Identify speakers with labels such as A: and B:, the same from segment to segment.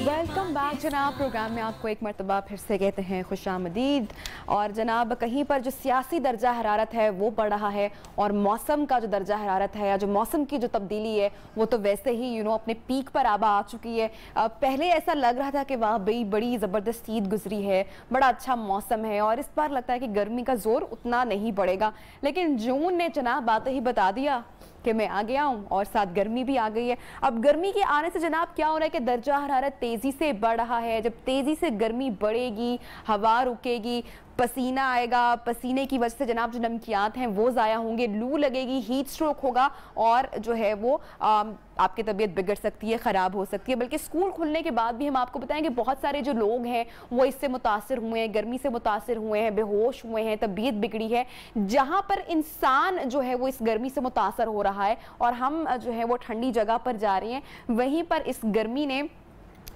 A: Welcome back जनाब। Programme में आपको एक मरतबा फिर से कहते हैं खुशामदीद। और जनाब कहीं पर जो सियासी दर्जा हरारत है वो बढ़ रहा है और मौसम का जो दर्जा हरारत है या जो मौसम की जो तब्दीली है वो तो वैसे ही अपने पीक पर आबा आ चुकी है। पहले ऐसा लग रहा था कि वहाँ बड़ी ज़बरदस्त ईद गुजरी है, बड़ा अच्छा मौसम है और इस बार लगता है कि गर्मी का ज़ोर उतना नहीं बढ़ेगा। लेकिन जून ने जनाब बातें ही बता दिया कि मैं आ गया हूँ और साथ गर्मी भी आ गई है। अब गर्मी के आने से जनाब क्या हो रहा है कि दर्जा हरारत तेज़ी से बढ़ रहा है। जब तेज़ी से गर्मी बढ़ेगी, हवा रुकेगी, पसीना आएगा, पसीने की वजह से जनाब जो नमकियात हैं वो ज़ाया होंगे, लू लगेगी, हीट स्ट्रोक होगा और जो है वो आपकी तबीयत बिगड़ सकती है, ख़राब हो सकती है। बल्कि स्कूल खुलने के बाद भी हम आपको बताएं कि बहुत सारे जो लोग हैं वो इससे मुतासिर हुए हैं, गर्मी से मुतासिर हुए हैं, बेहोश हुए हैं, तबीयत बिगड़ी है। जहाँ पर इंसान जो है वो इस गर्मी से मुतासर हो रहा है और हम जो है वो ठंडी जगह पर जा रहे हैं, वहीं पर इस गर्मी ने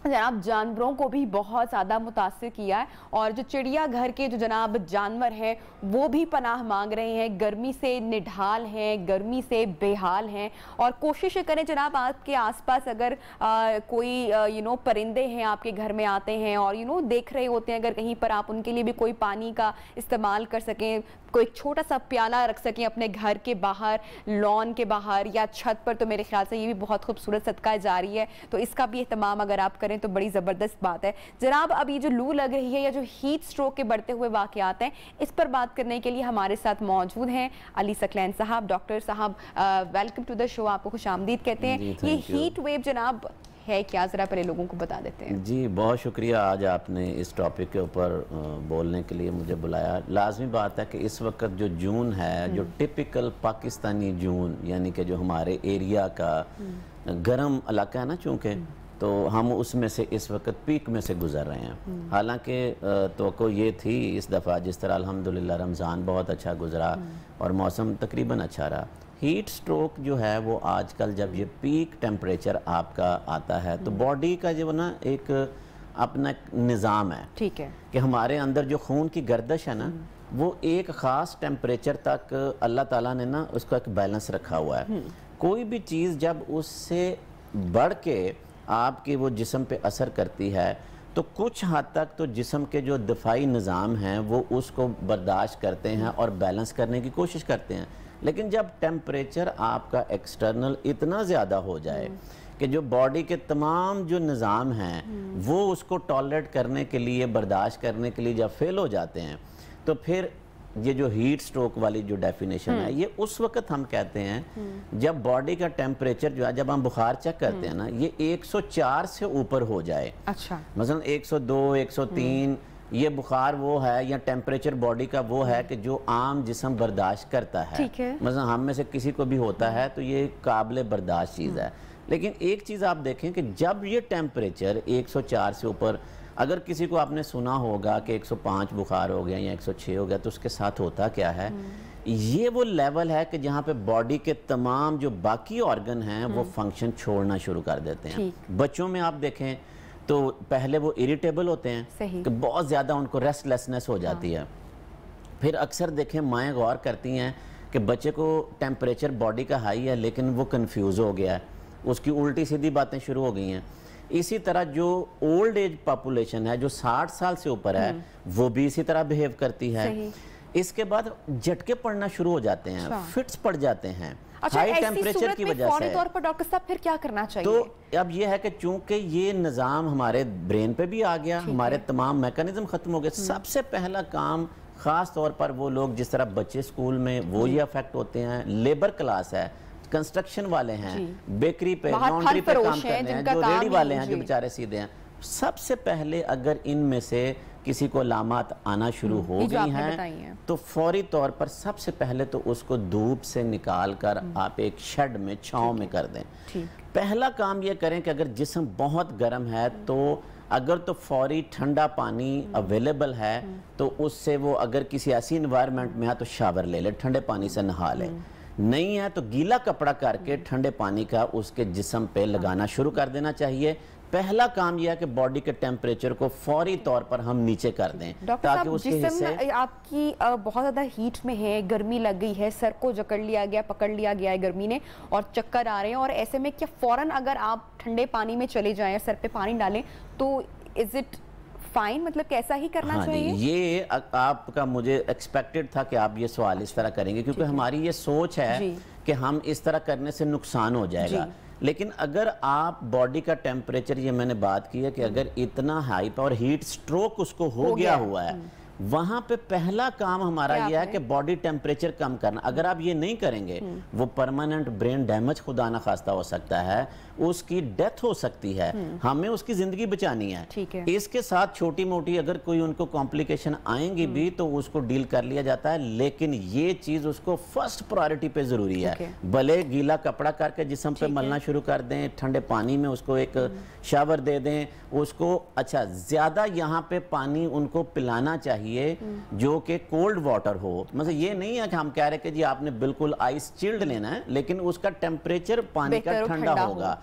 A: जनाब जानवरों को भी बहुत ज़्यादा मुतासिर किया है। और जो चिड़िया घर के जो जनाब जानवर हैं वो भी पनाह मांग रहे हैं, गर्मी से निढाल हैं, गर्मी से बेहाल हैं। और कोशिश करें जनाब आपके आसपास अगर कोई परिंदे हैं आपके घर में आते हैं और देख रहे होते हैं, अगर कहीं पर आप उनके लिए भी कोई पानी का इस्तेमाल कर सकें, कोई छोटा सा प्याला रख सकें अपने घर के बाहर, लॉन के बाहर या छत पर, तो मेरे ख्याल से ये भी बहुत खूबसूरत सदका जारी है। तो इसका भी एहतमाम अगर आप करें तो बड़ी ज़बरदस्त बात है। जनाब अब ये जो लू लग रही है या जो हीट स्ट्रोक के बढ़ते हुए वाक़यात हैं, इस पर बात करने के लिए हमारे साथ मौजूद हैं अली सकलैन साहब। डॉक्टर साहब वेलकम टू द शो, आपको खुशामदीद कहते हैं। ये हीट वेव जनाब है क्या, ज़रा पहले लोगों को बता देते हैं।
B: जी बहुत शुक्रिया, आज आपने इस टॉपिक के ऊपर बोलने के लिए मुझे बुलाया। लाजमी बात है कि इस वक्त जो जून है, जो टिपिकल पाकिस्तानी जून, यानी कि जो हमारे एरिया का गर्म इलाका है ना, चूँकि तो हम उसमें से इस वक्त पीक में से गुजर रहे हैं। हालांकि तो ये थी इस दफ़ा, जिस तरह अल्हम्दुलिल्लाह रमज़ान बहुत अच्छा गुजरा और मौसम तकरीबन अच्छा रहा। हीट स्ट्रोक जो है वो आजकल जब ये पीक टेम्परेचर आपका आता है तो बॉडी का जो ना एक अपना निज़ाम है, ठीक है, कि हमारे अंदर जो खून की गर्दिश है ना वो एक ख़ास टेम्परेचर तक अल्लाह ताला ने ना उसका एक बैलेंस रखा हुआ है। कोई भी चीज़ जब उससे बढ़ के आपके वो जिस्म पे असर करती है तो कुछ हद तक तो जिस्म के जो दिफाई निज़ाम हैं वो उसको बर्दाश्त करते हैं और बैलेंस करने की कोशिश करते हैं। लेकिन जब टेम्परेचर आपका एक्सटर्नल इतना ज़्यादा हो जाए कि जो बॉडी के तमाम जो निज़ाम हैं वो उसको टॉलरेट करने के लिए, बर्दाश्त करने के लिए जब फेल हो जाते हैं, तो फिर ये जो हीट स्ट्रोक वाली जो डेफिनेशन है ये उस वक्त हम कहते हैं जब बॉडी का टेम्परेचर जो है, जब हम बुखार चेक करते हैं ना, ये 104 से ऊपर हो जाए। अच्छा, मसलन 102, 103 ये बुखार वो है या टेम्परेचर बॉडी का वो है कि जो आम जिस्म बर्दाश्त करता है। मतलब हम में से किसी को भी होता है तो ये काबिल बर्दाश्त चीज़ है। लेकिन एक चीज़ आप देखें कि जब ये टेम्परेचर 104 से ऊपर, अगर किसी को आपने सुना होगा कि 105 बुखार हो गया या 106 हो गया तो उसके साथ होता क्या है, ये वो लेवल है कि जहाँ पे बॉडी के तमाम जो बाकी ऑर्गन हैं वो फंक्शन छोड़ना शुरू कर देते हैं। बच्चों में आप देखें तो पहले वो इरिटेबल होते हैं कि बहुत ज़्यादा उनको रेस्टलेसनेस हो जाती है। फिर अक्सर देखें माएँ गौर करती हैं कि बच्चे को टेम्परेचर बॉडी का हाई है लेकिन वो कंफ्यूज हो गया है, उसकी उल्टी सीधी बातें शुरू हो गई हैं। इसी तरह जो ओल्ड एज पॉपुलेशन है, जो 60 साल से ऊपर है, वो भी इसी तरह बिहेव करती है। इसके बाद झटके पड़ना शुरू हो जाते हैं, फिट्स पड़ जाते हैं हाई टेम्परेचर की वजह से।
A: तौर पर डॉक्टर साहब फिर क्या करना चाहिए?
B: तो अब ये है कि चूंकि ये निज़ाम हमारे ब्रेन पे भी आ गया, हमारे तमाम मैकेनिज्म खत्म हो गए। सबसे पहला काम, खास तौर पर वो लोग जिस तरह बच्चे स्कूल में वो ये अफेक्ट होते हैं, लेबर क्लास है, कंस्ट्रक्शन वाले हैं, बेकरी पे, लॉन्ड्री पे काम करने हैं, जो रेडी वाले हैं, जो बेचारे सीधे हैं, सबसे पहले अगर इनमें से किसी को अलामत आना शुरू हो गई हैं तो फौरी तौर पर सबसे पहले तो उसको धूप से निकाल कर आप एक शेड में, छांव में कर दें। पहला काम ये करें कि अगर जिस्म बहुत गर्म है तो अगर तो फौरी ठंडा पानी अवेलेबल है तो उससे वो, अगर किसी ऐसी इन्वायरमेंट में है तो शावर ले ले, ठंडे पानी से नहा ले। नहीं है तो गीला कपड़ा करके ठंडे पानी का उसके जिस्म पे लगाना शुरू कर देना चाहिए। पहला काम यह है कि बॉडी के टेम्परेचर को फौरी तौर पर हम नीचे कर दें, ताकि उसके हिस्से
A: आपकी बहुत ज़्यादा हीट में है, गर्मी लग गई है, सर को जकड़ लिया गया, पकड़ लिया गया है गर्मी ने और चक्कर आ रहे हैं, और ऐसे में क्या फौरन अगर आप ठंडे पानी में चले जाएं, सर पे पानी डालें, तो इज इट फाइन, मतलब कैसा ही करना चाहिए?
B: ये आपका मुझे एक्सपेक्टेड था कि आप ये सवाल इस तरह करेंगे, क्योंकि हमारी ये सोच है कि हम इस तरह करने से नुकसान हो जाएगा। लेकिन अगर आप बॉडी का टेम्परेचर, ये मैंने बात की है कि अगर इतना हाई और हीट स्ट्रोक उसको हो गया हुआ है, वहां पे पहला काम हमारा यह है कि बॉडी टेम्परेचर कम करना। अगर आप ये नहीं करेंगे, वो परमानेंट ब्रेन डैमेज खुदा ना खास्ता हो सकता है, उसकी डेथ हो सकती है, हमें उसकी जिंदगी बचानी है। इसके साथ छोटी मोटी अगर कोई उनको कॉम्प्लिकेशन आएंगी भी तो उसको डील कर लिया जाता है, लेकिन ये चीज उसको फर्स्ट प्रायोरिटी पे जरूरी है। भले गीला कपड़ा करके जिस्म पे मलना शुरू कर दें, ठंडे पानी में उसको एक शावर दे दें उसको। अच्छा, ज्यादा यहाँ पे पानी उनको पिलाना चाहिए जो कि कोल्ड वाटर हो। मतलब ये नहीं है कि हम कह रहे कि जी आपने बिल्कुल आइस चिल्ड लेना है, लेकिन उसका टेम्परेचर पानी का ठंडा होगा।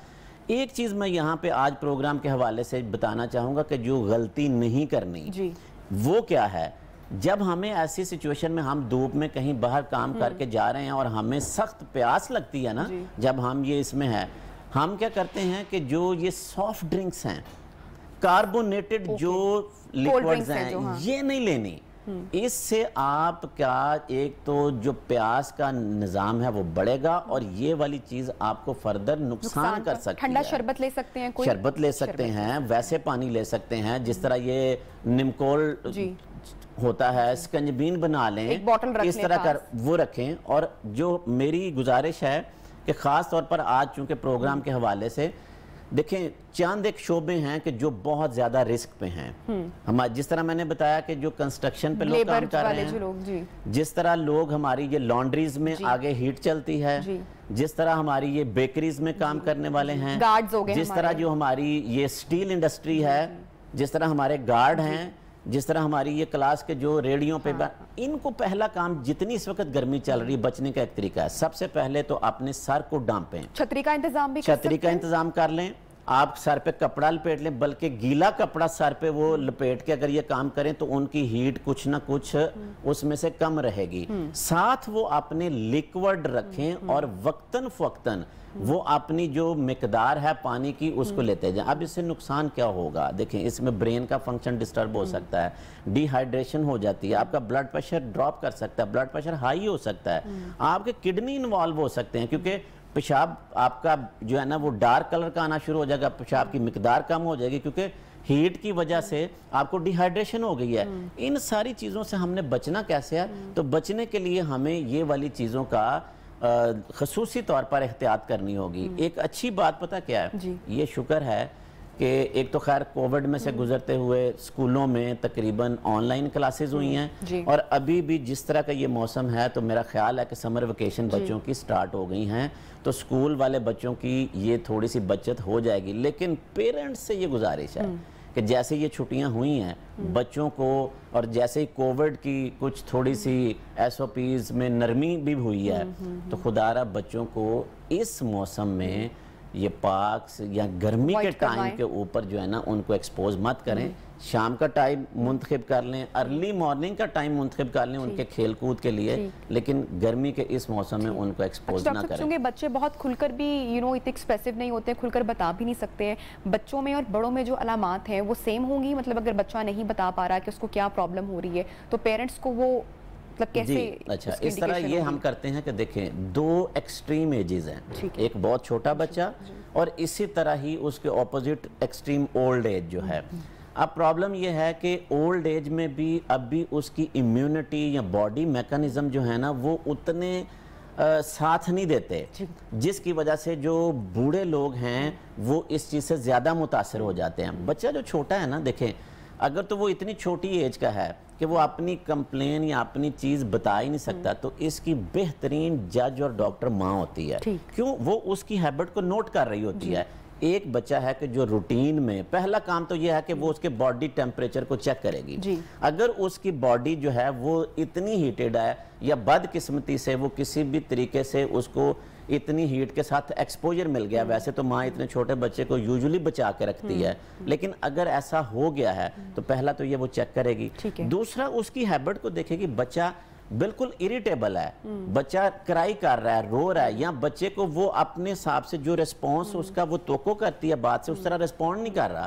B: एक चीज मैं यहाँ पे आज प्रोग्राम के हवाले से बताना चाहूंगा कि जो गलती नहीं करनी वो क्या है। जब हमें ऐसी सिचुएशन में हम धूप में कहीं बाहर काम करके जा रहे हैं और हमें सख्त प्यास लगती है ना, जब हम ये इसमें है, हम क्या करते हैं कि जो ये सॉफ्ट ड्रिंक्स हैं, कार्बोनेटेड जो लिक्विड्स हैं, ये नहीं लेनी। इससे आप क्या, एक तो जो प्यास का निजाम है वो बढ़ेगा और ये वाली चीज आपको फर्दर नुकसान कर सकती है।
A: ठंडा शरबत ले सकते हैं, कोई
B: शरबत ले सकते हैं, वैसे पानी ले सकते हैं, जिस तरह ये निमकोल होता है, स्कंजबीन बना लें,
A: एक बॉटल रख
B: इस तरह कर वो रखें। और जो मेरी गुजारिश है कि खास तौर पर आज चूंकि प्रोग्राम के हवाले से देखें, चंद एक शोबे हैं कि जो बहुत ज्यादा रिस्क पे हैं। हमारे जिस तरह मैंने बताया कि जो कंस्ट्रक्शन पे लोग काम कर रहे हैं, जिस तरह लोग हमारी ये लॉन्ड्रीज में आगे हीट चलती है, जिस तरह हमारी ये बेकरीज में काम करने वाले हैं, जिस तरह जो हमारी ये स्टील इंडस्ट्री है, जिस तरह हमारे गार्ड हैं, जिस तरह हमारी ये क्लास के जो रेडियो पे इनको पहला काम, जितनी इस वक्त गर्मी चल रही है, बचने का एक तरीका है, सबसे पहले तो अपने सर को डांपें।
A: छतरी का इंतजाम भी
B: छतरी का इंतजाम कर लें, आप सर पे कपड़ा लपेट लें, बल्कि गीला कपड़ा सर पे वो लपेट के अगर ये काम करें तो उनकी हीट कुछ ना कुछ उसमें से कम रहेगी। साथ वो अपने लिक्विड रखें और वक्तन फवक्तन वो अपनी जो मिकदार है पानी की उसको लेते जाएं। अब इससे नुकसान क्या होगा, देखें, इसमें ब्रेन का फंक्शन डिस्टर्ब हो सकता है, डिहाइड्रेशन हो जाती है, आपका ब्लड प्रेशर ड्रॉप कर सकता है, ब्लड प्रेशर हाई हो सकता है, आपके किडनी इन्वॉल्व हो सकते हैं, क्योंकि पेशाब आपका जो है ना वो डार्क कलर का आना शुरू हो जाएगा, पेशाब की मिकदार कम हो जाएगी, क्योंकि हीट की वजह से आपको डिहाइड्रेशन हो गई है। इन सारी चीज़ों से हमने बचना कैसे है, तो बचने के लिए हमें ये वाली चीज़ों का खसूसी तौर पर एहतियात करनी होगी। एक अच्छी बात पता क्या है, ये शुक्र है कि एक तो खैर कोविड में से गुजरते हुए स्कूलों में तकरीबन ऑनलाइन क्लासेस हुई हैं, और अभी भी जिस तरह का ये मौसम है तो मेरा ख्याल है कि समर वेकेशन बच्चों की स्टार्ट हो गई हैं, तो स्कूल वाले बच्चों की ये थोड़ी सी बचत हो जाएगी। लेकिन पेरेंट्स से ये गुजारिश है कि जैसे ये छुट्टियां हुई हैं बच्चों को, और जैसे ही कोविड की कुछ थोड़ी सी SOPs में नरमी भी हुई है, तो खुदारा बच्चों को इस मौसम में ये पार्क्स या गर्मी के टाइम के ऊपर जो है ना उनको एक्सपोज मत करें। शाम का टाइम मुंतखब कर लें, अर्ली मॉर्निंग का टाइम मुंतखब कर लें उनके खेल कूद के लिए, लेकिन गर्मी के इस मौसम में उनको एक्सपोज ना करें।
A: क्योंकि बच्चे बहुत खुलकर भी इतने एक्सप्रेसिव नहीं होते, खुलकर बता भी नहीं सकते हैं। बच्चों में और बड़ों में जो अलामात हैं वो सेम होंगी, मतलब अगर बच्चा नहीं बता पा रहा कि उसको क्या प्रॉब्लम हो रही है तो पेरेंट्स को वो मतलब कैसे?
B: अच्छा, इस तरह ये हम करते हैं कि देखें, दो एक्सट्रीम एजेस हैं, एक बहुत छोटा बच्चा और इसी तरह ही उसके ऑपोजिट एक्सट्रीम ओल्ड एज जो है। अब प्रॉब्लम ये है कि ओल्ड एज में भी अब भी उसकी इम्यूनिटी या बॉडी मैकेनिज्म जो है ना वो उतने साथ नहीं देते, जिसकी वजह से जो बूढ़े लोग हैं वो इस चीज़ से ज़्यादा मुतासर हो जाते हैं। बच्चा जो छोटा है ना, देखें, अगर तो वो इतनी छोटी एज का है कि वो अपनी कंप्लेन या अपनी चीज़ बता ही नहीं सकता, तो इसकी बेहतरीन जज और डॉक्टर माँ होती है। क्यों? वो उसकी हैबिट को नोट कर रही होती है ایک بچہ ہے کہ جو روٹین میں پہلا کام تو یہ ہے کہ وہ اس کے باڈی ٹیمپریچر کو چیک کرے گی. اگر اس کی باڈی جو ہے وہ اتنی ہیٹڈ ہے یا بدقسمتی سے وہ کسی بھی طریقے سے اس کو اتنی ہیٹ کے ساتھ ایکسپوجر مل گیا, ویسے تو ماں اتنے چھوٹے بچے کو یوزولی بچا کے رکھتی ہے, لیکن اگر ایسا ہو گیا ہے تو پہلا تو یہ وہ چیک کرے گی. دوسرا اس کی ہیبٹ کو دیکھے گی, بچہ بالکل اریٹیبل ہے, بچہ کرائی کر رہا ہے, رو رہا ہے, یا بچے کو وہ اپنے حساب سے جو ریسپونس اس کا وہ توقع کرتی ہے بات سے اس طرح ریسپونڈ نہیں کر رہا,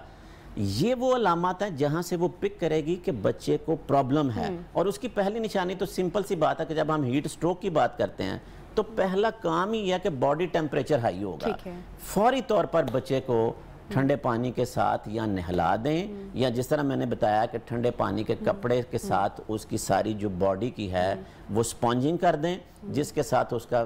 B: یہ وہ علامات ہیں جہاں سے وہ پک کرے گی کہ بچے کو پرابلم ہے. اور اس کی پہلی نشانی تو سمپل سی بات ہے کہ جب ہم ہیٹ سٹروک کی بات کرتے ہیں تو پہلا کام ہی یہ ہے کہ باڈی ٹیمپریچر ہائی ہوگا. فوری طور پر بچے کو ٹھنڈے پانی کے ساتھ یا نہلا دیں, یا جس طرح میں نے بتایا کہ ٹھنڈے پانی کے کپڑے کے ساتھ اس کی ساری جو باڈی کی ہے وہ سپونجنگ کر دیں, جس کے ساتھ اس کا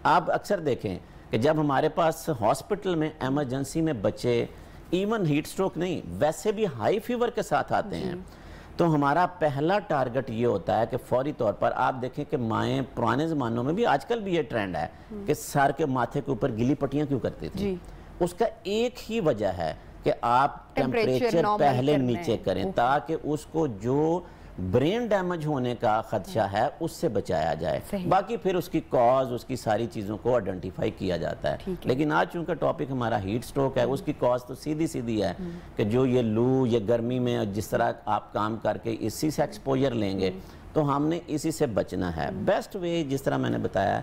B: آپ اکثر دیکھیں کہ جب ہمارے پاس ہاسپٹل میں ایمرجنسی میں بچے ایون ہیٹ سٹروک نہیں ویسے بھی ہائی فیور کے ساتھ آتے ہیں, تو ہمارا پہلا ٹارگٹ یہ ہوتا ہے کہ فوری طور پر آپ دیکھیں کہ مائیں پرانے زمانوں میں بھی, آج کل بھی یہ ٹرینڈ ہے کہ سر کے ماتھے کے اوپر گلی پٹیاں کیوں کرتی تھیں. اس کا ایک ہی وجہ ہے کہ آپ ٹیمپریچر پہلے نیچے کریں تاکہ اس کو جو برین ڈیمیج ہونے کا خدشہ ہے اس سے بچایا جائے. باقی پھر اس کی کاز, اس کی ساری چیزوں کو آئیڈینٹیفائی کیا جاتا ہے. لیکن آج چونکہ ٹاپک ہمارا ہیٹ سٹروک ہے, اس کی کاز تو سیدھی ہے کہ جو یہ لو یہ گرمی میں جس طرح آپ کام کر کے اسی سے ایکسپوجر لیں گے تو ہم نے اسی سے بچنا ہے. بیسٹ وے جس طرح میں نے بتایا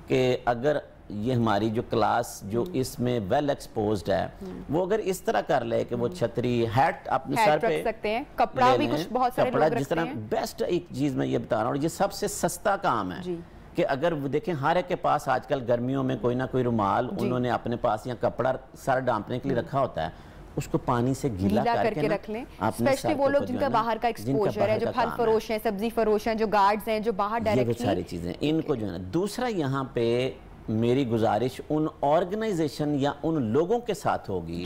B: کہ اگر یہ ہماری جو کلاس جو اس میں ویل ایکسپوزڈ ہے وہ اگر اس طرح کر لے کہ وہ چھتری ہیٹ اپنے سر پہ
A: سکتے ہیں, کپڑا بھی کچھ بہت سارے لوگ رکھتے ہیں.
B: جس طرح بیسٹ ایک چیز میں یہ بتا رہا ہوں, اور یہ سب سے سستا کام ہے کہ اگر وہ دیکھیں ہر ایک کے پاس آج کل گرمیوں میں کوئی نہ کوئی رومال انہوں نے اپنے پاس یا کپڑا سر ڈانپنے کے لیے رکھا ہوتا ہے, اس کو پانی سے گیلا کر کے رکھ لیں.
A: اسپیشلی وہ لوگ جن کا باہر کا ایکسپوجر ہے, جو پھل فروش ہیں, سبزی فروش ہیں, جو گارڈز ہیں, جو باہر ڈائریکٹلی,
B: یہ ساری چیزیں ان کو جو ہے. دوسرا یہاں پہ میری گزارش ان آرگنائزیشن یا ان لوگوں کے ساتھ ہوگی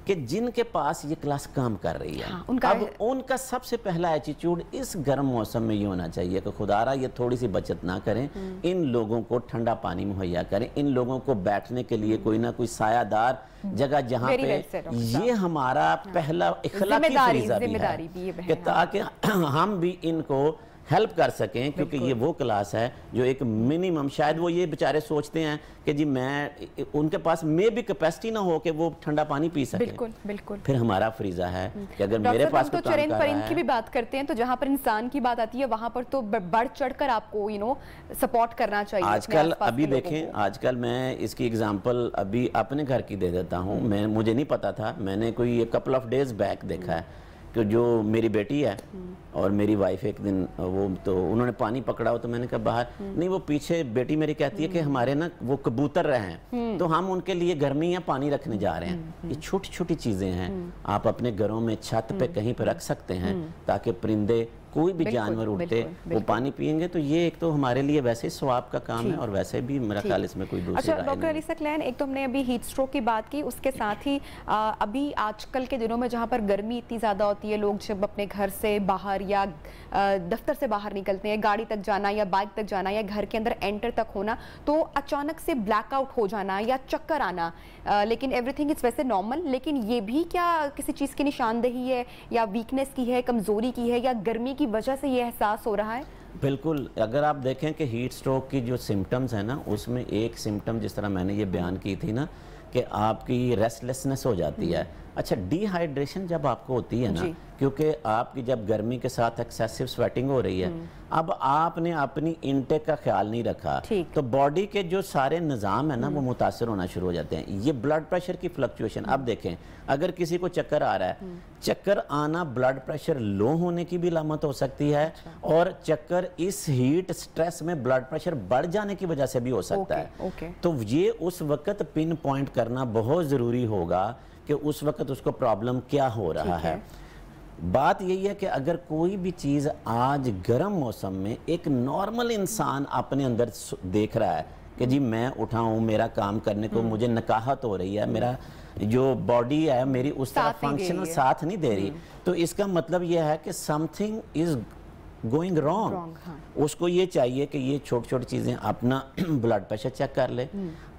B: کہ جن کے پاس یہ کلاس کام کر رہی ہے. اب ان کا سب سے پہلا ایٹیٹیوڈ اس گرم موسم میں یہ ہونا چاہیے کہ خدا را یہ تھوڑی سی بچت نہ کریں, ان لوگوں کو ٹھنڈا پانی مہیا کریں, ان لوگوں کو بیٹھنے کے لیے کوئی نہ کوئی سایہ دار جگہ جہاں پہ, یہ ہمارا پہلا اخلاقی فریضہ بھی ہے کہ تاکہ ہم بھی ان کو ہیلپ کر سکیں, کیونکہ یہ وہ کلاس ہے جو ایک منیمم, شاید وہ یہ بیچارے سوچتے ہیں کہ جی میں ان کے پاس میں بھی کیپیسٹی نہ ہو کہ وہ ٹھنڈا پانی پی سکیں.
A: بالکل
B: پھر ہمارا فریضہ ہے کہ اگر میرے پاس
A: تو چرند پرند کی بھی بات کرتے ہیں, تو جہاں پر انسان کی بات آتی ہے وہاں پر تو بڑھ چڑھ کر آپ کو سپورٹ کرنا چاہیے.
B: آج کل ابھی دیکھیں, آج کل میں اس کی اگزامپل ابھی اپنے گھر کی دے دیتا ہوں. مجھے نہیں پتا تھا, میں نے کوئی کپل آف ڈیز بیک دیکھا ہے کہ جو میری بیٹی ہے اور میری وائف ایک دن وہ تو انہوں نے پانی پکڑا ہو, تو میں نے کہا باہر نہیں, وہ پیچھے بیٹی میری کہتی ہے کہ ہمارے نا وہ کبوتر رہے ہیں تو ہم ان کے لیے گرمی یا پانی رکھنے جا رہے ہیں. یہ چھوٹی چھوٹی چیزیں ہیں, آپ اپنے گھروں میں چھت پہ کہیں پہ رکھ سکتے ہیں تاکہ پرندے کوئی بھی جانور اٹھتے وہ پانی پئیں گے, تو یہ ایک تو ہمارے لیے ویسے ثواب کا کام ہے, اور ویسے بھی میرا خیال اس میں کوئی دوسری رائے نہیں.
A: اچھا ڈاکٹر علی ثقلین, ایک تو ہم نے ابھی ہیٹ سٹروک کی بات کی, اس کے ساتھ ہی ابھی آج کل کے دنوں میں جہاں پر گرمی اتنی زیادہ ہوتی ہے, لوگ جب اپنے گھر سے باہر یا دفتر سے باہر نکلتے ہیں, گاڑی تک جانا یا بائک تک جانا یا گھر کے اندر انٹر تک ہونا, تو اچانک سے بلیک آؤٹ ہو جانا یا چکر آنا, لیکن ایوری تھنگ از ویسے نارمل, لیکن یہ بھی کیا کسی چیز کی نشاندہی ہے یا ویکنیس کی ہے, کمزوری کی ہے, یا گرمی کی وجہ سے یہ احساس ہو رہا ہے؟
B: بالکل, اگر آپ دیکھیں کہ ہیٹ سٹروک کی جو سمٹمز ہیں نا, اس میں ایک سمٹم جس طرح میں نے یہ بیان کی تھی نا کہ آپ کی ریسٹلیسنس ہو جاتی ہے. اچھا, ڈی ہائیڈریشن جب آپ کو ہوتی ہے نا, کیونکہ آپ کی جب گرمی کے ساتھ ایکسیسو سویٹنگ ہو رہی ہے, اب آپ نے اپنی انٹیک کا خیال نہیں رکھا تو باڈی کے جو سارے نظام ہے نا وہ متاثر ہونا شروع ہو جاتے ہیں. یہ بلڈ پریشر کی فلکچویشن, اب دیکھیں اگر کسی کو چکر آ رہا ہے, چکر آنا بلڈ پریشر لو ہونے کی بھی علامت ہو سکتی ہے, اور چکر اس ہیٹ سٹریس میں بلڈ پریشر بڑھ جانے کی وجہ سے بھی ہو سکتا ہے. تو یہ اس وقت پن پوائنٹ کرنا بہت ضروری ہوگا کہ اس وقت اس کو پرابلم کیا ہو رہا ہے. بات یہی ہے کہ اگر کوئی بھی چیز آج گرم موسم میں ایک نارمل انسان اپنے اندر دیکھ رہا ہے کہ جی میں اٹھا ہوں, میرا کام کرنے کو مجھے نکاہت ہو رہی ہے, میرا جو باڈی ہے میری اس طرح فنکشنل ساتھ نہیں دے رہی, تو اس کا مطلب یہ ہے کہ something is going wrong. اس کو یہ چاہیے کہ یہ چھوٹی چھوٹی چیزیں اپنا بلڈ پریشر چیک کر لے,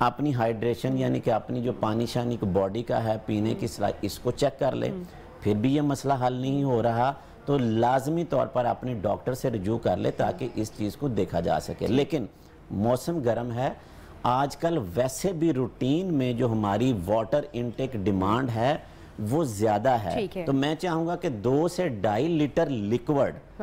B: اپنی ہائیڈریشن یعنی کہ اپنی جو پانی شانی کو باڈی کا ہے پینے کی صلاحیت اس کو چیک کر لے. پھر بھی یہ مسئلہ حل نہیں ہو رہا تو لازمی طور پر اپنے ڈاکٹر سے رجوع کر لے تاکہ اس چیز کو دیکھا جا سکے. لیکن موسم گرم ہے, آج کل ویسے بھی روٹین میں جو ہماری واٹر انٹیک ڈیمانڈ ہے وہ زیادہ ہے, تو میں چاہوں گا کہ 2 سے 2.5 لیٹر لیکوڈ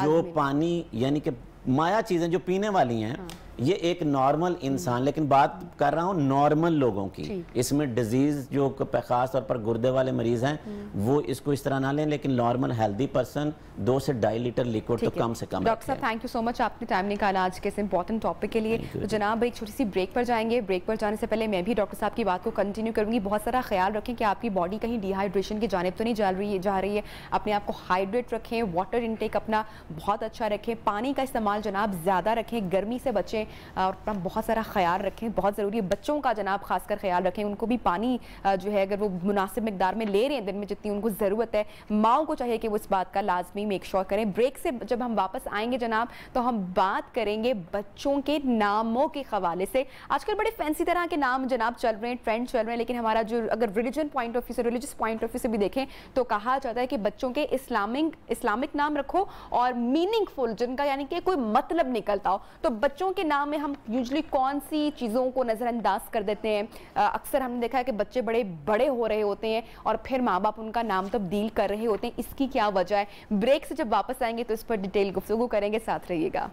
B: جو پانی یعنی کہ مایا چیزیں جو پینے والی ہیں یہ ایک نارمل انسان, لیکن بات کر رہا ہوں نارمل لوگوں کی, اس میں ڈیزیز جو خاص طور پر گردے والے مریض ہیں وہ اس کو اس طرح نہ لیں, لیکن نارمل ہیلدی پرسن 2 سے 2.5 لیٹر لیکوڈ تو کم سے کم.
A: ڈاکٹر صاحب تھینک یو سو مچ, آپ نے ٹائم نکالا آج کے اس امپورٹنٹ ٹاپک کے لیے. تو جناب ایک چھوٹی سی بریک پر جائیں گے, بریک پر جانے سے پہلے میں بھی ڈاکٹر صاحب کی بات کو کنٹینیو کروں گی. بہت سارا خیال رکھیں کہ آپ کی باڈی کہیں ڈی ہائیڈریشن کی جانب تو نہیں جا رہی ہے, اپنے آپ کو ہائیڈریٹ رکھیں, واٹر انٹیک اپنا بہت اچھا رکھیں, پانی کا استعمال جناب زیادہ رکھیں, گرمی سے بچیں اور بہت سارا خیال رکھیں, بہت ضروری ہے. بچوں کا جناب خاص کر خیال رکھیں, ان کو بھی پانی جو ہے اگر وہ مناسب مقدار میں لے رہے ہیں دن میں جتنی ان کو ضرورت ہے, ماؤں کو چاہیے کہ وہ اس بات کا لازمی میک شور کریں. بریک سے جب ہم واپس آئیں گے جناب تو ہم بات کریں گے بچوں کے ناموں کے حوالے سے. آج کل بڑے فینسی طرح کے نام جناب چل رہے ہیں, ٹرینڈ چل رہے ہیں, لیکن ہمارا جو اگر ریلیجن پوائنٹ آف ویو سے ریلیجس پوائنٹ آف ویو سے بھی دیکھیں تو کہا جاتا ہے کہ بچوں کے اسلامک نام رکھو اور میننگ فل, جن کا یعنی کہ کوئی مطلب نکلتا ہو. تو بچوں کے نام میں ہم یوزلی کون سی چیزوں کو نظر انداز کر دیتے ہیں؟ اکثر ہم نے دیکھا ہے کہ بچے بڑے ہو رہے ہوتے ہیں اور پھر ماں باپ ان کا نام تبدیل کر رہے ہوتے ہیں, اس کی کیا وجہ ہے؟ بریک سے جب واپس آئیں گے تو اس پر ڈیٹیل گفتگو کریں گے, ساتھ رہیے گا.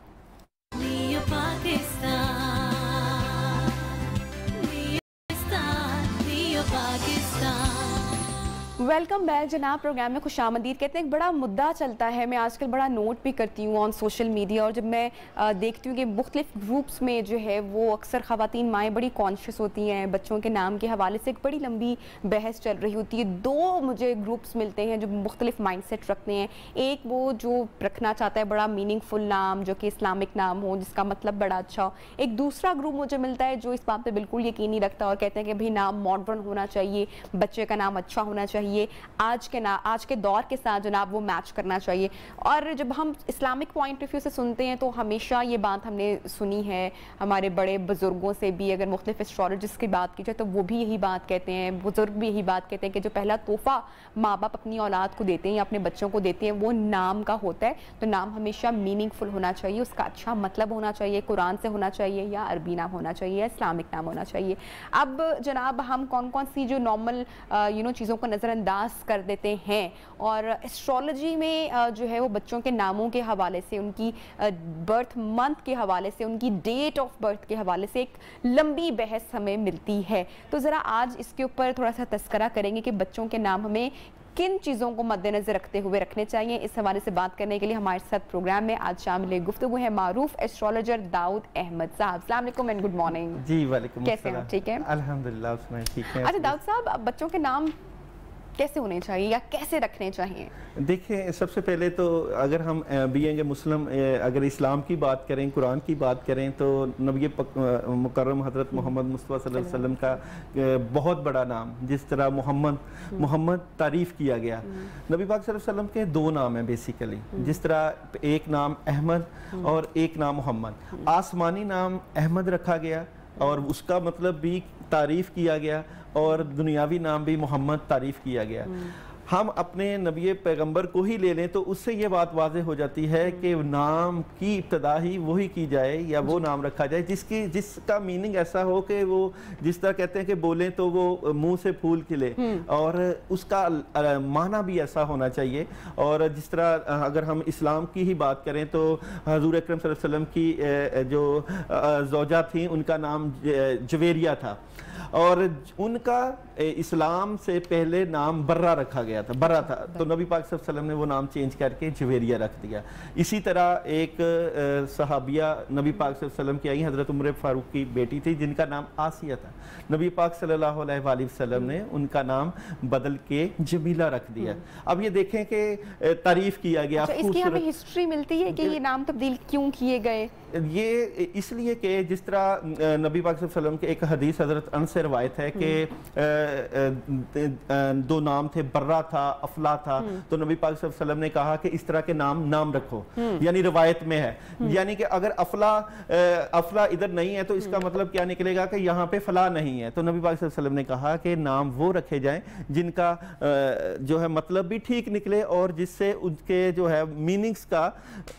A: ویلکم بیک جناب, پروگرام میں خوش آمدید. کہتے ہیں ایک بڑا مدعا چلتا ہے, میں آج کل بڑا نوٹ بھی کرتی ہوں آن سوشل میڈیا, اور جب میں دیکھتی ہوں کہ مختلف گروپس میں جو ہے وہ اکثر خواتین مائیں بڑی کانشیس ہوتی ہیں بچوں کے نام کے حوالے سے, ایک بڑی لمبی بحث چل رہی ہوتی ہے. 2 مجھے گروپس ملتے ہیں جو مختلف مائنڈ سیٹ رکھتے ہیں. ایک وہ جو رکھنا چاہتا ہے بڑا میننگ فل نام جو کہ اسلامک نام ہو, جس کا مطلب بڑا اچھا ہو. ایک دوسرا گروپ مجھے ملتا ہے جو اس بات پہ بالکل یقین نہیں رکھتا اور کہتے ہیں کہ بھئی نام ماڈرن ہونا چاہیے, بچے کا نام اچھا ہونا چاہیے, آج کے دور کے ساتھ جناب وہ میچ کرنا چاہیے. اور جب ہم اسلامک پوائنٹ آف ویو سے سنتے ہیں تو ہمیشہ یہ بات ہم نے سنی ہے ہمارے بڑے بزرگوں سے بھی, اگر مختلف اسٹرالوجسٹ کی بات کی جائے تو وہ بھی یہی بات کہتے ہیں, بزرگ بھی یہی بات کہتے ہیں کہ جو پہلا تحفہ ماں باپ اپنی اولاد کو دیتے ہیں یا اپنے بچوں کو دیتے ہیں وہ نام کا ہوتا ہے. تو نام ہمیشہ میننگ فل ہونا چاہیے, اس کا اچھا مطلب ہونا چاہیے, قرآن سے ہونا چاہیے یا عربی نام ہونا چاہیے یا اسلامک نام ہونا چاہیے. اب جناب ہم کون سی جو نارمل چیزوں کو نظر انداز کر دیتے ہیں, اور ایسٹرالوجی میں جو ہے وہ بچوں کے ناموں کے حوالے سے, ان کی برتھ منتھ کے حوالے سے, ان کی ڈیٹ آف برتھ کے حوالے سے ایک لمبی بحث ہمیں ملتی ہے. تو ذرا آج اس کے اوپر تھوڑا سا تذکرہ کریں گے کہ بچوں کے نام ہمیں کن چیزوں کو مد نظر رکھتے ہوئے رکھنے چاہیے. اس حوالے سے بات کرنے کے لیے ہمارے ساتھ پروگرام میں آج شامل گفتگو ہے معروف ایسٹرالوجر داؤد احمد صاحب. السلام علیکم اینڈ گڈ مارننگ.
C: جی وعلیکم السلام.
A: کیسے ہیں؟ ٹھیک ہے
C: الحمدللہ ٹھیک ہے.
A: اچھا داؤد صاحب, بچوں کے نام کیسے ہونے چاہیے یا کیسے رکھنے چاہیے؟
C: دیکھیں سب سے پہلے تو اگر ہم بینگ مسلم اگر اسلام کی بات کریں, قرآن کی بات کریں تو نبی مکرم حضرت محمد مصطفیٰ صلی اللہ علیہ وسلم کا بہت بڑا نام, جس طرح محمد تعریف کیا گیا. نبی پاک صلی اللہ علیہ وسلم کے 2 نام ہیں بیسیکلی, جس طرح ایک نام احمد اور ایک نام محمد. آسمانی نام احمد رکھا گیا اور اس کا مطلب بھی تعریف کیا گیا, اور دنیاوی نام بھی محمد تعریف کیا گیا. ہم اپنے نبی پیغمبر کو ہی لے لیں تو اس سے یہ بات واضح ہو جاتی ہے کہ نام کی ابتدا ہی وہی کی جائے یا وہ نام رکھا جائے جس کا میننگ ایسا ہو کہ وہ جس طرح کہتے ہیں کہ بولیں تو وہ منہ سے پھول کھلے, اور اس کا معنی بھی ایسا ہونا چاہیے. اور جس طرح اگر ہم اسلام کی ہی بات کریں تو حضور اکرم صلی اللہ علیہ وسلم کی جو زوجہ تھیں ان کا نام جویریہ تھا, اور ان کا اسلام سے پہلے نام برہ رکھا گیا تھا, برہ تھا, تو نبی پاک صلی اللہ علیہ وسلم نے وہ نام چینج کر کے جویریہ رکھ دیا. اسی طرح ایک صحابیہ نبی پاک صلی اللہ علیہ وسلم کی آئی, حضرت عمر فاروق کی بیٹی تھی, جن کا نام آسیہ تھا. نبی پاک صلی اللہ علیہ وآلہ وسلم نے ان کا نام بدل کے جمیلہ رکھ دیا. اب یہ دیکھیں کہ تعریف کیا گیا.
A: اس کی ہمیں ہسٹری ملتی ہے کہ یہ نام تبدیل کیوں کیے گئے؟
C: یہ اس لیے کہ جس طرح نبی پاک صلی اللہ علیہ وسلم کے ایک حدیث حضرت انس سے روایت ہے کہ دو نام تھے، برہ تھا، افلا تھا، تو نبی پاک صلی اللہ علیہ وسلم نے کہا کہ اس طرح کے نام رکھو، یعنی روایت میں ہے، یعنی کہ اگر افلا ادھر نہیں ہے تو اس کا مطلب کیا نکلے گا کہ یہاں پہ فلا نہیں ہے، تو نبی پاک صلی اللہ علیہ وسلم نے کہا کہ نام وہ رکھے جائیں جن کا جو ہے مطلب بھی ٹھیک نکلے اور جس سے ان کے جو ہے میننگز کا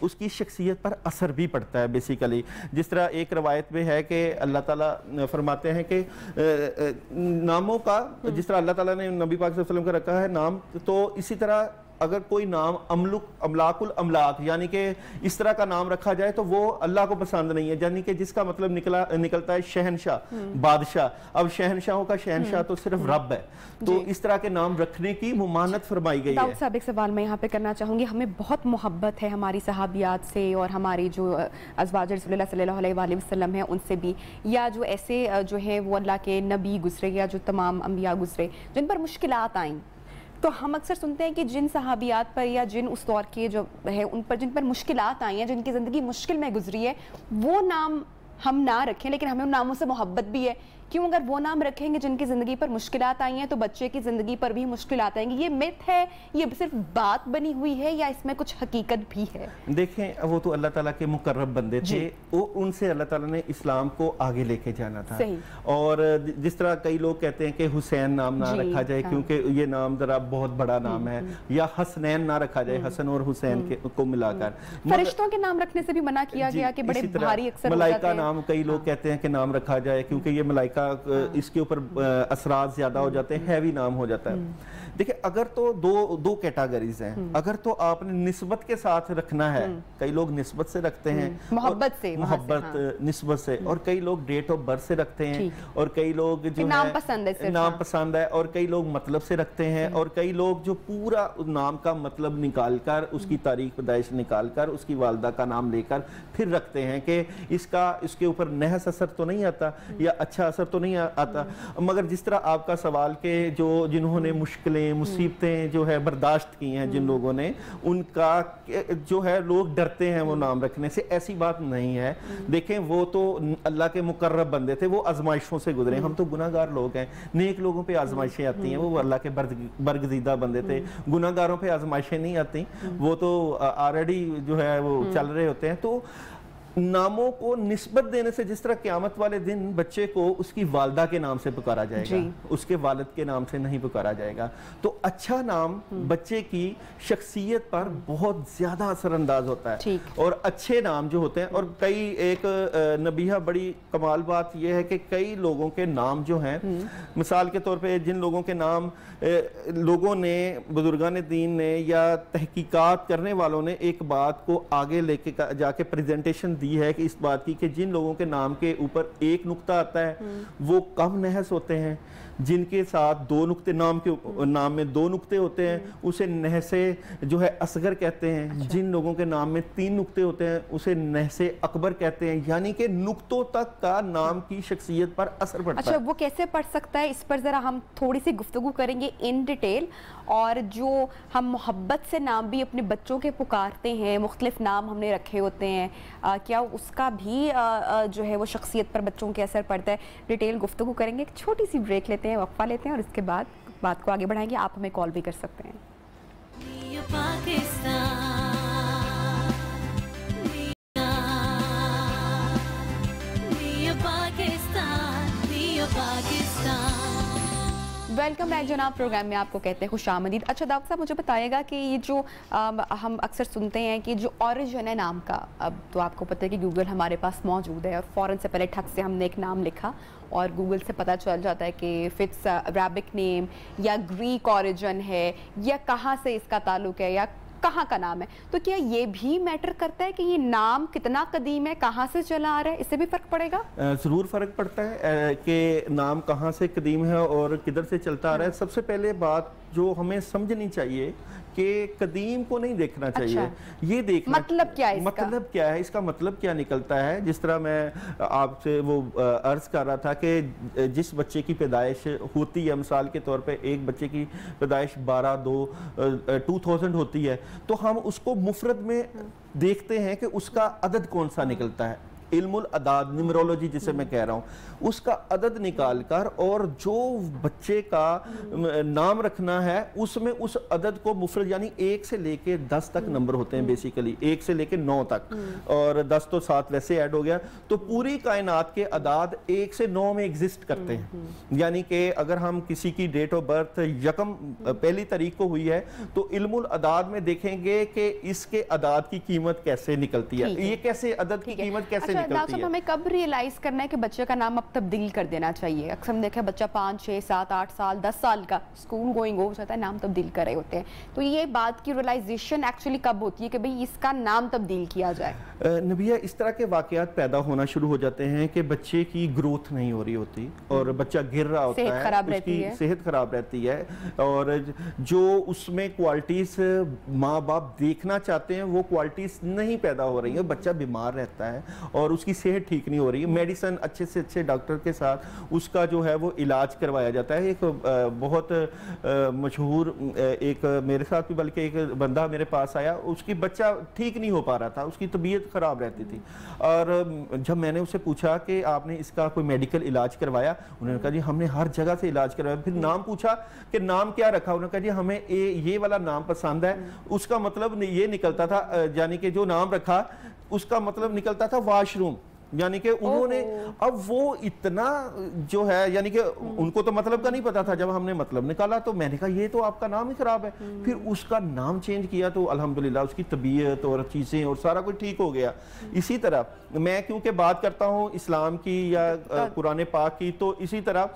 C: اس کی شخصیت پر اثر بھی پڑتا ہے بیسیکلی. جس طرح ایک روایت میں ہے کہ اللہ تعالیٰ فرماتے ہیں کہ ناموں کا جس طرح اللہ تعالیٰ نے نبی پاک صلی اللہ علیہ وسلم کا رکھا ہے نام، تو اسی طرح اگر کوئی نام املاک الاملاک یعنی کہ اس طرح کا نام رکھا جائے تو وہ اللہ کو پسند نہیں ہے، یعنی کہ جس کا مطلب نکلتا ہے شہنشاہ، بادشاہ. اب شہنشاہوں کا شہنشاہ تو صرف رب ہے، تو اس طرح کے نام رکھنے کی ممانعت فرمائی گئی ہے.
A: داؤد صاحب ایک سوال میں یہاں پہ کرنا چاہوں گی. ہمیں بہت محبت ہے ہماری صحابیات سے اور ہماری جو ازواج رسول اللہ صلی اللہ علیہ وآلہ وسلم ہیں ان سے بھی، یا جو ایسے جو ہیں وہ اللہ کے نبی گزرے یا جو تمام انبیاء گزرے جن پر مشکلات آئیں، تو ہم اکثر سنتے ہیں کہ جن صحابیات پر یا جن اس دور کے جو ہے ان پر جن پر مشکلات آئی ہیں، جن کی زندگی مشکل میں گزری ہے، وہ نام ہم نہ رکھیں، لیکن ہمیں ان ناموں سے محبت بھی ہے. کیوں اگر وہ نام رکھیں گے جن کی زندگی پر مشکلات آئی ہیں تو بچے کی زندگی پر بھی مشکلات آئیں گی؟ یہ میتھ ہے، یہ صرف بات بنی ہوئی ہے، یا اس میں کچھ حقیقت بھی ہے؟
C: دیکھیں وہ تو اللہ تعالیٰ کے مقرب بندے تھے، ان سے اللہ تعالیٰ نے اسلام کو آگے لے کے جانا تھا. اور جس طرح کئی لوگ کہتے ہیں کہ حسین نام نہ رکھا جائے کیونکہ یہ نام ذرا بہت بڑا نام ہے، یا حسنین نہ رکھا جائے، حسن اور حسین کو ملا کر.
A: فرشتوں کے نام رکھنے سے بھی منع کیا گیا کہ بڑے بھاری اکثر
C: ملائکہ نام کئی لوگ کہتے ہیں کہ نام رکھا جائے کیونکہ یہ ملائکہ اس کے اوپر اثرات زیادہ ہو جاتے ہیں، ہیوی نام ہو جاتا ہے. دیکھیں اگر تو دو کیٹاگریز ہیں، اگر تو آپ نے نسبت کے ساتھ رکھنا ہے، کئی لوگ نسبت سے رکھتے ہیں، محبت نسبت سے، اور کئی لوگ ڈیٹ آف برتھ سے رکھتے ہیں، اور کئی لوگ جو نام پسند ہے، اور کئی لوگ مطلب سے رکھتے ہیں، اور کئی لوگ جو پورا نام کا مطلب نکال کر اس کی تاریخ پیدائش نکال کر اس کی والدہ کا نام لے کر پھر رکھتے ہیں کہ اس کے اوپر نحس اثر تو نہیں آتا یا اچھا اثر تو نہیں آتا. مگر جس طرح آپ کا سوال کہ جنہوں نے مشکلیں مصیبتیں جو ہے برداشت کی ہیں جن لوگوں نے، ان کا جو ہے لوگ ڈرتے ہیں وہ نام رکھنے سے، ایسی بات نہیں ہے. دیکھیں وہ تو اللہ کے مقرب بندے تھے، وہ آزمائشوں سے گزرے. ہم تو گناہگار لوگ ہیں، نیک لوگوں پہ آزمائشیں آتی ہیں، وہ اللہ کے برگزیدہ بندے تھے. گناہگاروں پہ آزمائشیں نہیں آتی، وہ تو آلریڈی جو ہے وہ چل رہے ہوتے ہیں. تو ناموں کو نسبت دینے سے، جس طرح قیامت والے دن بچے کو اس کی والدہ کے نام سے پکارا جائے گا، اس کے والد کے نام سے نہیں پکارا جائے گا، تو اچھا نام بچے کی شخصیت پر بہت زیادہ اثر انداز ہوتا ہے. اور اچھے نام جو ہوتے ہیں، اور کئی ایک نبیہ بڑی کمال بات یہ ہے کہ کئی لوگوں کے نام جو ہیں، مثال کے طور پہ جن لوگوں کے نام لوگوں نے، بزرگان دین نے یا تحقیقات کرنے والوں نے ایک بات کو آگے لے کے جا کے پریزنٹیشن دی ہے کہ اس بات کی کہ جن لوگوں کے نام کے اوپر ایک نقطہ آتا ہے وہ کم نحس ہوتے ہیں، جن کے ساتھ دو نقطے نام میں دو نقطے ہوتے ہیں اسے نحس جو ہے اصغر کہتے ہیں. جن لوگوں کے نام میں 3 نقطے ہوتے ہیں اسے نحس اکبر کہتے ہیں. یعنی کہ نقطوں تک کا نام کی شخصیت پر اثر پڑتا ہے.
A: اچھا وہ کیسے پڑ سکتا ہے، اس پر ذرا ہم تھوڑی سی گفتگو کریں گے ان ڈیٹیل. اور جو ہم محبت سے نام بھی اپنے بچوں کے پکارتے ہیں، مختلف نام ہم نے رکھے ہوتے ہیں، کیا اس کا بھی جو ہے وہ شخصیت پر بچوں کے اثر پڑتا ہے؟ ڈیٹیل گفتگو کریں گے. ایک چھوٹی سی بریک لیتے ہیں، وقفہ لیتے ہیں، اور اس کے بعد بات کو آگے بڑھائیں گے. آپ ہمیں کال بھی کر سکتے ہیں. ویلکم بیک جناب، پروگرام میں آپ کو کہتے ہیں خوش آمدید. اچھا داؤد صاحب مجھے بتائیے گا کہ یہ جو ہم اکثر سنتے ہیں کہ جو اوریجن ہے نام کا، اب تو آپ کو پتہ ہے کہ گوگل ہمارے پاس موجود ہے، اور فوراً سے پہلے ٹھک سے ہم نے ایک نام لکھا اور گوگل سے پتہ چل جاتا ہے کہ فٹس عربک نیم یا گریک اوریجن ہے، یا کہاں سے اس کا تعلق ہے، یا کہاں کا نام ہے. تو کیا یہ بھی میٹر کرتا ہے کہ یہ نام کتنا قدیم ہے، کہاں سے چلا آ رہا ہے؟ اس سے بھی فرق پڑے گا؟
C: ضرور فرق پڑتا ہے کہ نام کہاں سے قدیم ہے اور کدھر سے چلتا آ رہا ہے. سب سے پہلے بات جو ہمیں سمجھنی چاہیے کہ قدیم کو نہیں دیکھنا چاہیے، یہ دیکھنا
A: مطلب کیا ہے،
C: مطلب کیا ہے، اس کا مطلب کیا نکلتا ہے. جس طرح میں آپ سے وہ عرض کر رہا تھا کہ جس بچے کی پیدائش ہوتی ہے، مثال کے طور پہ ایک بچے کی پیدائش 2000 ہوتی ہے، تو ہم اس کو مفرد میں دیکھتے ہیں کہ اس کا عدد کون سا نکلتا ہے. इल्मुल अदाद, न्यूमरोलॉजी जिसे मैं कह रहा हूँ, उसका अदद निकाल कर और जो बच्चे का नाम रखना है उसमें उस अदद को मुफरद यानी 1 से लेके 10 तक नंबर होते हैं बेसिकली, 1 से लेके 9 तक, और 10 तो 7 वैसे ऐड हो गया, तो पूरी कायनात के अदाद 1 से 9 में एग्जिस्ट करते हैं। यानी कि अगर हम किसी की डेट ऑफ बर्थ पहली तारीख को हुई है तो इल्मुल अदाद में देखेंगे कि इसके अदाद की कीमत कैसे निकलती है, ये कैसे अदद की कीमत कैसे निकलती है।
A: हमें कब रियलाइज करना है कि बच्चे का नाम अब तब्दील कर देना चाहिए? अक्सर हम देखें बच्चा 5, 6, 7, 8 साल 10 साल का स्कूल गोइंग हो जाता है, नाम तब्दील कर रहे होते हैं, तो ये बात की रियलाइजेशन एक्चुअली कब होती है कि भाई इसका नाम तब्दील किया जाए?
C: नबिया, इस तरह के वाकयात पैदा होना शुरू हो जाते हैं कि बच्चे की ग्रोथ नहीं हो रही होती और बच्चा गिर रहा होता है, उसकी सेहत खराब रहती है, और जो उसमें क्वालिटीज माँ बाप देखना चाहते हैं वो क्वालिटीज नहीं पैदा हो रही है, बच्चा बीमार रहता है और उसकी सेहत ठीक नहीं हो रही है। मेडिसिन अच्छे से अच्छे डॉक्टर के साथ उसका जो है वो इलाज करवाया जाता है। एक बहुत मशहूर एक मेरे साथ भी बल्कि एक बंदा मेरे पास आया, उसकी बच्चा ठीक नहीं हो पा रहा था, उसकी तबीयत खराब रहती थी, और जब मैंने उससे पूछा कि आपने इसका कोई मेडिकल इलाज करवाया, उन्होंने कहा जी हमने हर जगह से इलाज करवाया। फिर नाम पूछा कि नाम क्या रखा, उन्होंने कहा जी हमें ये वाला नाम पसंद है। उसका मतलब ये निकलता था, यानी कि जो नाम रखा उसका मतलब निकलता था वॉशरूम, यानी कि उन्होंने अब वो इतना जो है, यानी कि उनको तो मतलब का नहीं पता था, जब हमने मतलब निकाला तो मैंने कहा ये तो आपका नाम ही खराब है। फिर उसका नाम चेंज किया तो अल्हम्दुलिल्लाह उसकी तबीयत और चीज़ें और सारा कुछ ठीक हो गया। इसी तरह मैं क्योंकि बात करता हूँ इस्लाम की या कुरान पाक की, तो इसी तरह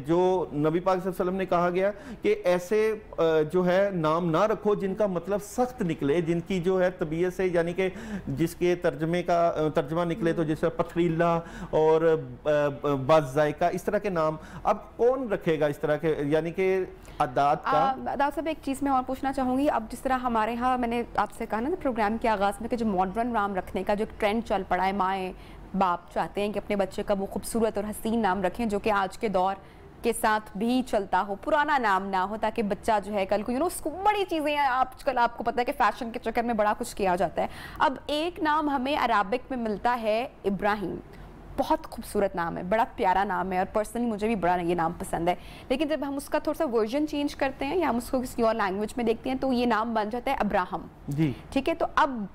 C: जो नबी पाक सल्लल्लाहु अलैहि वसल्लम ने कहा गया कि ऐसे जो है नाम ना रखो जिनका मतलब सख्त निकले, जिनकी जो है तबीयत से, यानी कि जिसके तर्जमा निकले तो जैसे पथरीला और बाज़ायका, इस तरह के नाम अब कौन रखेगा इस तरह के, यानी कि अदाद का।
A: अदाद साहब एक चीज़ मैं और पूछना चाहूँगी, अब जिस तरह हमारे यहाँ मैंने आपसे कहा ना प्रोग्राम के आगाज़ में कि जो मॉडर्न नाम रखने का जो ट्रेंड चल पड़ा है, माएँ बाप चाहते हैं कि अपने बच्चे का वो खूबसूरत और हसीन नाम रखें जो कि आज के दौर के साथ भी चलता हो, पुराना नाम ना हो, ताकि बच्चा जो है कल को उसको बड़ी चीज़ें हैं, आजकल आपको पता है कि फैशन के चक्कर में बड़ा कुछ किया जाता है। अब एक नाम हमें अराबिक में मिलता है इब्राहिम, बहुत खूबसूरत नाम है, बड़ा प्यारा नाम है और पर्सनली मुझे भी बड़ा ये नाम पसंद है, लेकिन जब हम उसका थोड़ा सा वर्जन चेंज करते हैं या हम उसको किसी और लैंग्वेज में देखते हैं तो ये नाम बन जाता है अब्राहम जी, ठीक है। तो अब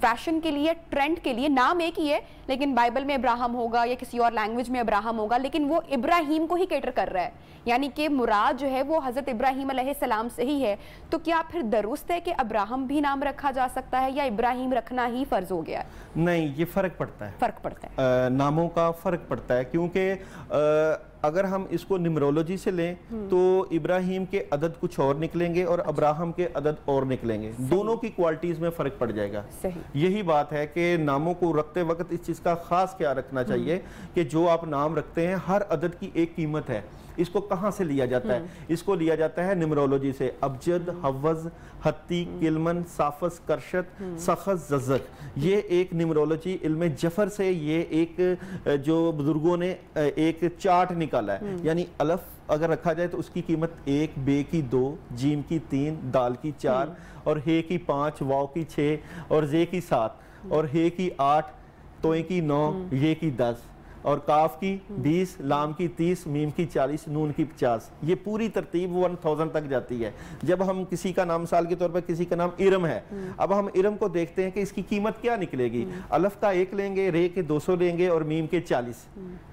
A: फैशन के लिए, ट्रेंड के लिए नाम एक ही है, लेकिन बाइबल में इब्राहिम होगा या किसी और लैंग्वेज में इब्राहिम होगा, लेकिन वो इब्राहिम को ही कैटर कर रहा है, यानी कि मुराद जो है वो हज़रत इब्राहिम अलैहिस्सलाम से ही है। तो क्या फिर दुरुस्त है कि अब्राहम भी नाम रखा जा सकता है या इब्राहिम रखना ही फ़र्ज हो गया?
C: नहीं, ये फ़र्क पड़ता है,
A: फ़र्क पड़ता है,
C: नामों का फ़र्क पड़ता है, क्योंकि अगर हम इसको न्यूमरोलॉजी से लें तो इब्राहिम के अदद कुछ और निकलेंगे और अब्राहम के अदद और निकलेंगे, दोनों की क्वालिटीज़ में फ़र्क पड़ जाएगा। यही बात है कि नामों को रखते वक्त इस चीज़ का ख़ास ख्याल रखना चाहिए कि जो आप नाम रखते हैं हर अदद की एक कीमत है। इसको कहाँ से लिया जाता है? इसको लिया जाता है न्यूमरोलॉजी से, अबजद, हवज, हत्ती, किलमन, साफस, करशत, सखस, जज़क, ये एक न्यूमरोलॉजी इल्म जफर से ये एक जो बुजुर्गों ने एक चार्ट निकाला है, यानी अलफ अगर रखा जाए तो उसकी कीमत 1, बे की 2, जीम की 3, दाल की 4 और हे की 5, वाव की 6 और जे की 7 और हे की 8, तोए की 9, ये की 10 और काफ की 20, लाम की 30, मीम की 40, नून की 50, ये पूरी तरतीब 1000 तक जाती है। जब हम किसी का नाम, मिसाल के तौर पर किसी का नाम इरम है, अब हम इरम को देखते हैं कि इसकी कीमत क्या निकलेगी, अलफ का 1 लेंगे, रे के 200 लेंगे और मीम के 40,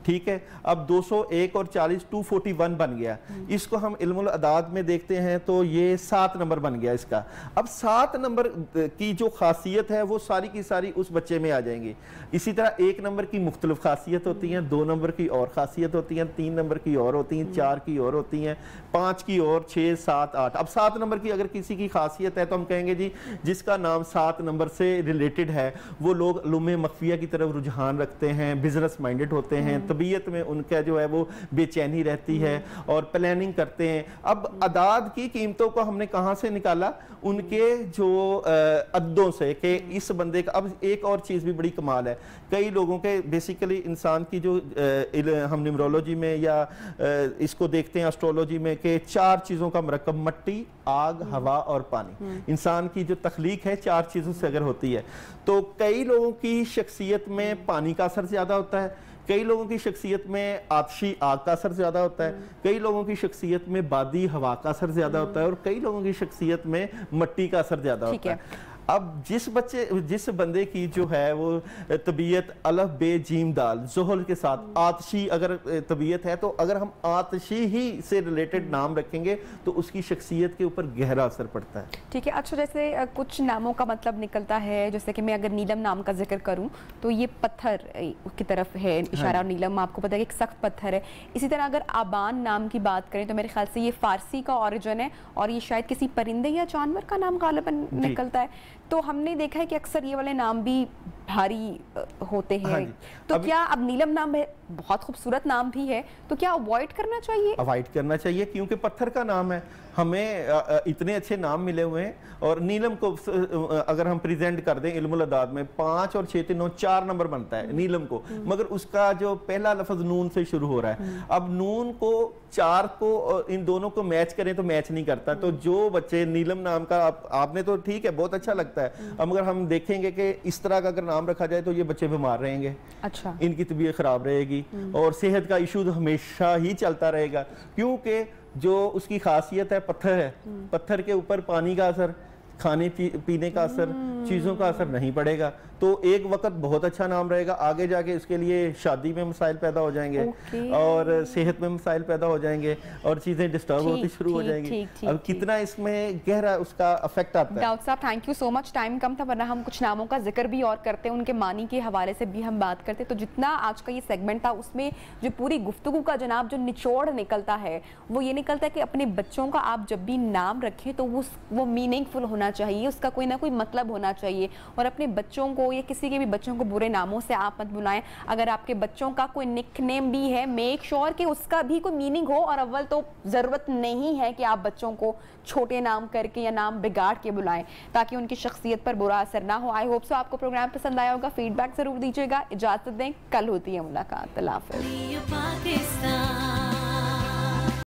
C: ठीक है। अब 201 और 40 241 बन गया। इसको हम इल्मुल अदाद में देखते हैं तो ये 7 नंबर बन गया इसका। अब 7 नंबर की जो खासियत है वो सारी की सारी उस बच्चे में आ जाएंगी। इसी तरह 1 नंबर की मुख्तलिफ खासियत होती हैं, 2 नंबर की और खासियत होती हैं, 3 नंबर की और होती हैं, 4 की और होती हैं, 5 की और, 6, 7, 8। अब 7 नंबर की अगर किसी की खासियत है तो हम कहेंगे जी जिसका नाम 7 नंबर से रिलेटेड है वो लोग उलूम मख्फिया की तरफ रुझान रखते हैं, बिजनेस माइंडेड होते हैं, तबीयत में उनका जो है वो बेचैनी रहती है और प्लानिंग करते हैं। अब अदाद की कीमतों को हमने कहाँ से निकाला? उनके जो अद्दों से, कि इस बंदे का। अब एक और चीज़ भी बड़ी कमाल है, कई लोगों के बेसिकली इंसान की जो हम न्यूमरोलॉजी में या इसको देखते हैं एस्ट्रोलॉजी में कि 4 चीज़ों का मरकब मट्टी, आग, हवा और पानी, इंसान की जो तख्लीक है 4 चीज़ों से अगर होती है, तो कई लोगों की शख्सियत में पानी का असर ज़्यादा होता है, कई लोगों की शख्सियत में आतशी आग का असर ज़्यादा होता है, कई लोगों की शख्सियत में बादी हवा का असर ज़्यादा होता है, और कई लोगों की शख्सियत में मट्टी का असर ज़्यादा होता है। अब जिस बंदे की जो है वो तबीयत अलफ बे जीम दाल ज़ोहल के साथ आतशी अगर तबीयत है, तो अगर हम आतशी ही से रिलेटेड नाम रखेंगे तो उसकी शख्सियत के ऊपर गहरा असर पड़ता है।
A: ठीक है। अच्छा, जैसे कुछ नामों का मतलब निकलता है, जैसे कि मैं अगर नीलम नाम का जिक्र करूं तो ये पत्थर की तरफ है इशारा, और नीलम आपको पता है कि एक सख्त पत्थर है। इसी तरह अगर आबान नाम की बात करें तो मेरे ख्याल से ये फारसी का ओरिजिन है, और ये शायद किसी परिंदे या जानवर का नाम गालिबन निकलता है। तो हमने देखा है कि अक्सर ये वाले नाम भी भारी होते हैं। तो क्या अब नीलम नाम है, बहुत खूबसूरत नाम भी है, तो क्या अवॉइड करना चाहिए?
C: अवॉइड करना चाहिए, क्योंकि पत्थर का नाम है, हमें इतने अच्छे नाम मिले हुए हैं। और नीलम को अगर हम प्रेजेंट कर दें इल्मुल अदाद में 5 और 6 3 9 4 नंबर बनता है नीलम को, मगर उसका जो पहला लफ्ज नून से शुरू हो रहा है। अब नून को 4 को इन दोनों को मैच करें तो मैच नहीं करता। तो जो बच्चे नीलम नाम का आपने तो ठीक है, बहुत अच्छा लगता है। अब अगर हम देखेंगे कि इस तरह का अगर नाम रखा जाए तो ये बच्चे बीमार रहेंगे,
A: अच्छा,
C: इनकी तबीयत खराब रहेगी और सेहत का इशू तो हमेशा ही चलता रहेगा, क्योंकि जो उसकी खासियत है पत्थर है, पत्थर के ऊपर पानी का असर, खाने पीने का असर, चीज़ों का असर नहीं पड़ेगा। तो एक वक्त बहुत अच्छा नाम रहेगा, आगे जाके इसके लिए शादी में मसाइल पैदा हो जाएंगे और सेहत में मसाइल पैदा हो जाएंगे और चीज़ें डिस्टर्ब होती शुरू हो जाएंगी। अब कितना इसमें गहरा उसका इफेक्ट आता है।
A: दाऊद साहब, thank you so much. Time कम था, वरना हम कुछ नामों का जिक्र भी और करते हैं, उनके मानी के हवाले से भी हम बात करते। तो जितना आज का ये सेगमेंट था उसमें जो पूरी गुफ्तगू का जनाब जो निचोड़ निकलता है वो ये निकलता है कि अपने बच्चों का आप जब भी नाम रखें तो वो मीनिंगफुल होना चाहिए, उसका कोई ना कोई मतलब होना चाहिए। और अपने बच्चों को या किसी के भी बच्चों को बुरे नामों से आप मत बुलाएं। अगर आपके बच्चों का कोई निकनेम भी है, मेक श्योर कि उसका भी कोई मीनिंग हो। और अव्वल तो ज़रूरत नहीं है कि आप बच्चों को छोटे नाम करके या नाम बिगाड़ के बुलाएं ताकि उनकी शख्सियत पर बुरा असर ना हो। आई होप सो आपको प्रोग्राम पसंद आया होगा, फीडबैक ज़रूर दीजिएगा। इजाज़त दें, कल होती है मुलाकात। अल्लाह हाफ़िज़।